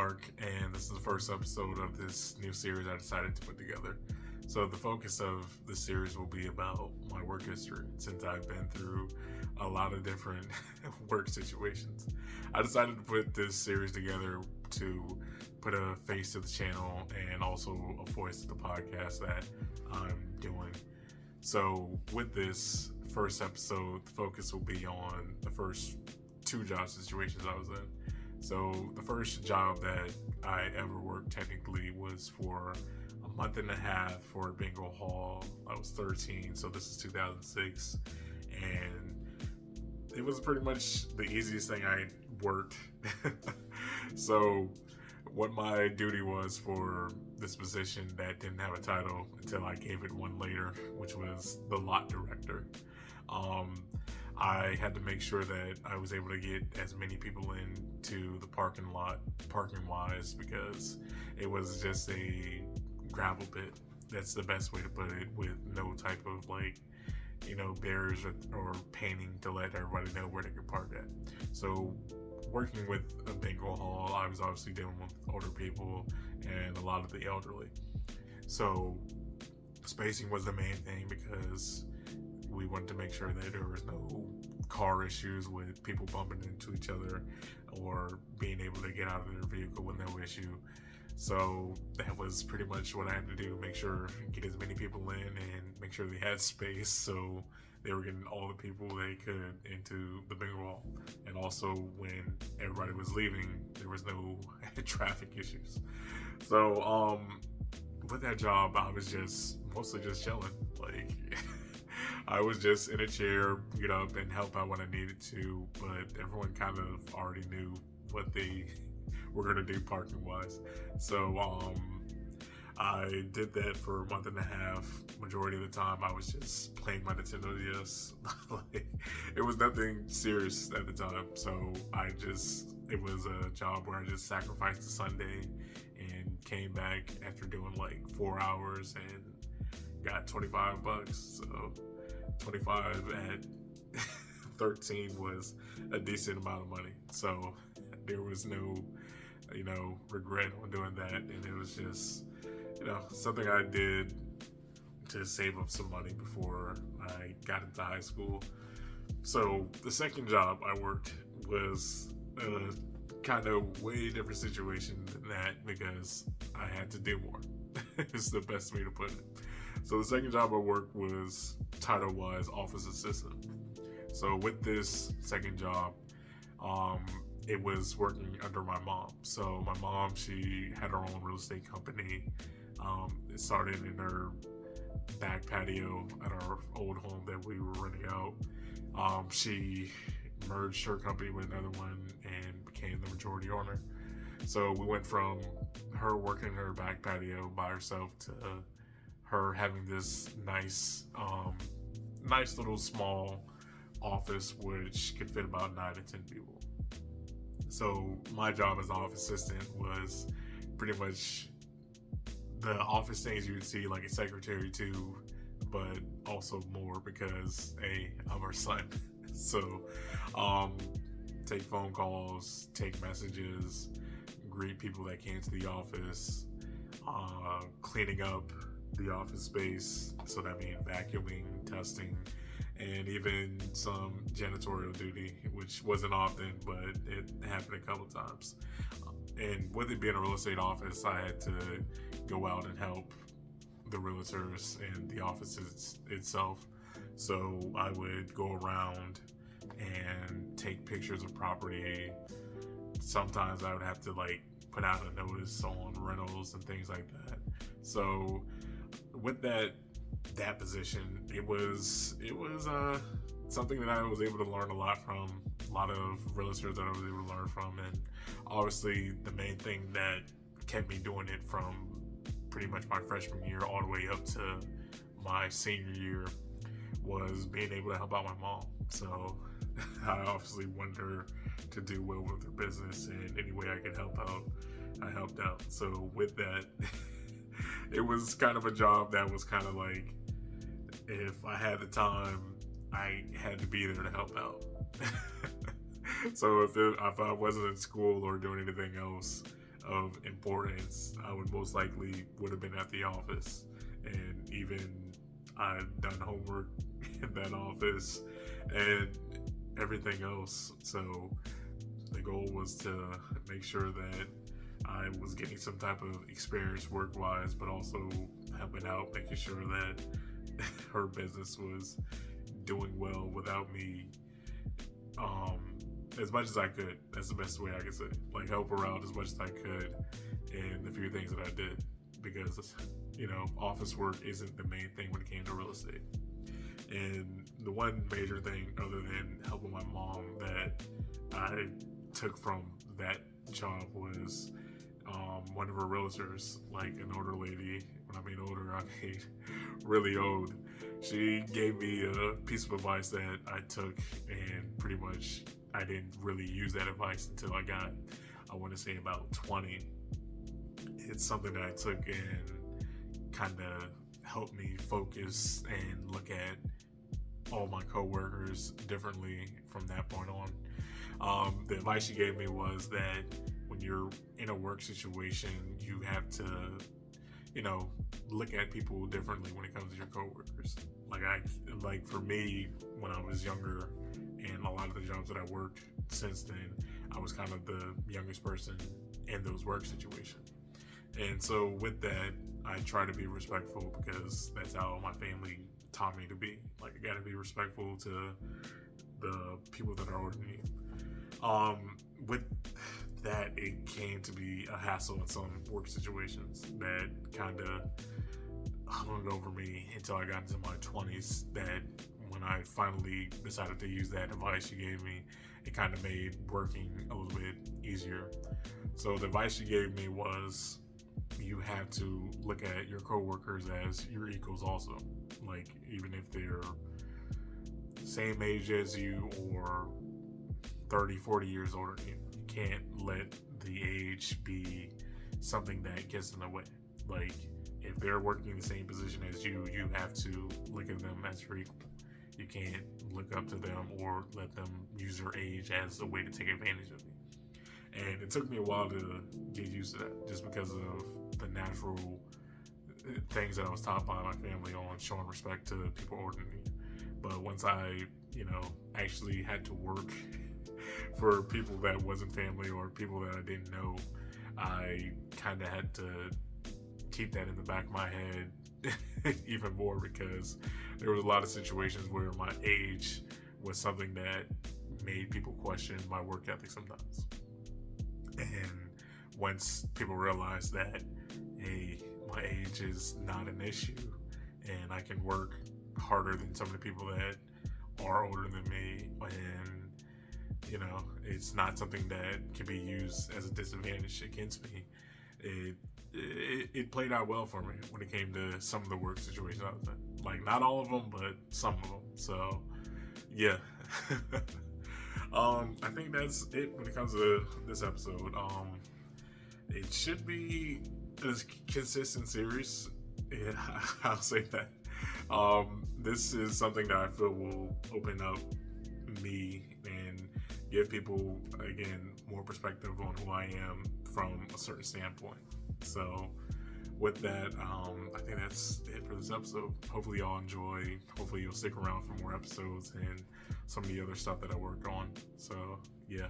Mark, and this is the first episode of this new series I decided to put together. So, the focus of the series will be about my work history, since I've been through a lot of different work situations. I decided to put this series together to put a face to the channel and also a voice to the podcast that I'm doing. So, with this first episode, the focus will be on the first two job situations I was in. So the first job that I ever worked technically was for a month and a half for Bingo Hall. I was 13, so this is 2006, and it was pretty much the easiest thing I worked. So what my duty was for this position that didn't have a title until I gave it one later, which was the lot director. I had to make sure that I was able to get as many people into the parking lot, parking wise, because it was just a gravel pit. That's the best way to put it, with no type of barriers or painting to let everybody know where they could park at. So working with a bingo hall, I was obviously dealing with older people and a lot of the elderly. So spacing was the main thing, because we wanted to make sure that there was no car issues with people bumping into each other or being able to get out of their vehicle with no issue. So that was pretty much what I had to do, make sure, get as many people in and make sure they had space, so they were getting all the people they could into the bingo hall. And also when everybody was leaving, there was no traffic issues. So with that job, I was just mostly just chilling. I was just in a chair, get up and help out when I needed to, but everyone kind of already knew what they were going to do parking wise. So I did that for a month and a half. Majority of the time I was just playing my Nintendo DS. It was nothing serious at the time. So it was a job where I just sacrificed a Sunday and came back after doing 4 hours and got $25. So 25 at 13 was a decent amount of money. So there was no, regret on doing that. And it was just, something I did to save up some money before I got into high school. So the second job I worked was a kind of way different situation than that, because I had to do more. It's the best way to put it. So the second job I worked was title-wise office assistant. So with this second job, it was working under my mom. So my mom, she had her own real estate company. It started in her back patio at our old home that we were renting out. She merged her company with another one and became the majority owner. So we went from her working her back patio by herself to her having this nice little small office which could fit about 9 to 10 people. So my job as an office assistant was pretty much the office things you would see like a secretary too, but also more, because I'm her son. So take phone calls, take messages, greet people that came to the office, cleaning up the office space. So that means vacuuming, dusting, and even some janitorial duty, which wasn't often, but it happened a couple times. And with it being a real estate office, I had to go out and help the realtors and the offices itself. So I would go around and take pictures of property. Sometimes I would have to put out a notice on rentals and things like that. So with that position, it was something that I was able to learn a lot from, a lot of realtors that I was able to learn from. And obviously the main thing that kept me doing it from pretty much my freshman year all the way up to my senior year was being able to help out my mom. So I obviously wanted her to do well with her business, and any way I could help out, I helped out. So with that, it was kind of a job that was kind of if I had the time, I had to be there to help out. So if I wasn't in school or doing anything else, of importance, I would most likely would have been at the office, and even I'd done homework in that office and everything else. So the goal was to make sure that I was getting some type of experience work-wise, but also helping out, making sure that her business was doing well without me, um, as much as I could. That's the best way I can say it. Like, help her out as much as I could in the few things that I did, because office work isn't the main thing when it came to real estate. And the one major thing, other than helping my mom, that I took from that job was one of her realtors, like an older lady. When I mean older, I mean really old. She gave me a piece of advice that I took, and pretty much I didn't really use that advice until I got, I want to say, about 20. It's something that I took and kind of helped me focus and look at all my coworkers differently from that point on. The advice she gave me was that when you're in a work situation, you have to, look at people differently when it comes to your coworkers. Like for me, when I was younger, and a lot of the jobs that I worked since then, I was kind of the youngest person in those work situations. And so with that, I try to be respectful, because that's how my family taught me to be. Like, I gotta be respectful to the people that are older than you. With that, it came to be a hassle in some work situations that kind of hung over me until I got into my 20s. That when I finally decided to use that advice she gave me, it kind of made working a little bit easier. So the advice she gave me was, you have to look at your coworkers as your equals also. Like, even if they're same age as you or 30, 40 years older than you, you can't let the age be something that gets in the way. Like, if they're working the same position as you, you have to look at them as your equal. You can't look up to them or let them use their age as a way to take advantage of you. And it took me a while to get used to that, just because of the natural things that I was taught by my family on showing respect to people older than me. But once I, actually had to work for people that wasn't family or people that I didn't know, I kind of had to keep that in the back of my head even more, because there was a lot of situations where my age was something that made people question my work ethic sometimes. And once people realized that, hey, my age is not an issue, and I can work harder than some of the people that are older than me, and it's not something that can be used as a disadvantage against me, it played out well for me when it came to some of the work situations I was in. Like, not all of them, but some of them. So yeah. I think that's it when it comes to this episode. It should be a consistent series. Yeah, I'll say that. This is something that I feel will open up me and give people, again, more perspective on who I am from a certain standpoint. So with that, I think that's it for this episode. Hopefully y'all enjoy. Hopefully you'll stick around for more episodes and some of the other stuff that I work on. So yeah.